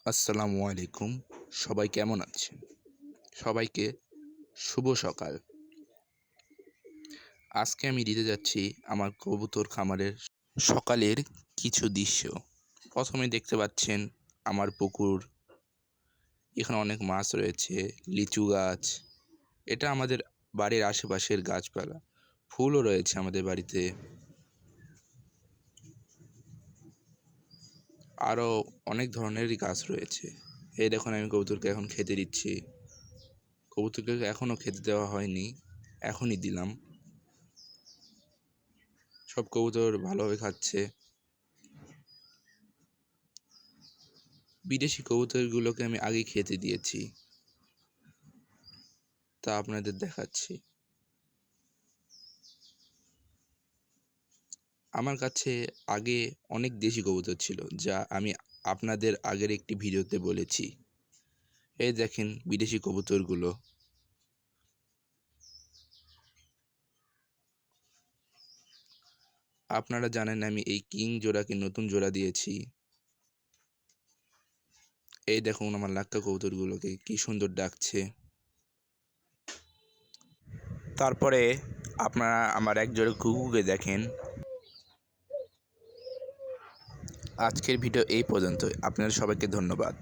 আসসালামু আলাইকুম। সবাই কেমন আছেন? সবাইকে শুভ সকাল। আজকে আমি দিতে যাচ্ছি আমার কবুতর খামারের সকালের কিছু দৃশ্য। প্রথমে দেখতে পাচ্ছেন আমার পুকুর। এখানে অনেক মাছ রয়েছে, লিচু গাছ। এটা আমাদের বাড়ির আশেপাশের গাছপালা। ফুলও রয়েছে আমাদের বাড়িতে। আরও অনেক ধরনেরই গাছ রয়েছে। এই দেখুন আমি কবুতরকে এখন খেতে দিচ্ছি। কবুতরকে এখনও খেতে দেওয়া হয়নি, এখনই দিলাম। সব কবুতর ভালোভাবে খাচ্ছে। বিদেশি কবুতরগুলোকে আমি আগে খেতে দিয়েছি, তা আপনাদের দেখাচ্ছি। আমার কাছে আগে অনেক দেশি কবুতর ছিল, যা আমি আপনাদের আগের একটি ভিডিওতে বলেছি। এই দেখেন বিদেশি কবুতরগুলো। আপনারা জানেন আমি এই কিং জোড়াকে নতুন জোড়া দিয়েছি। এই দেখুন আমার লাক্কা কবুতরগুলোকে কি সুন্দর ডাকছে। তারপরে আপনারা আমার এক জোড়া ঘুঘুকে দেখেন। আজকের ভিডিও এই পর্যন্তই। আপনাদের সবাইকে ধন্যবাদ।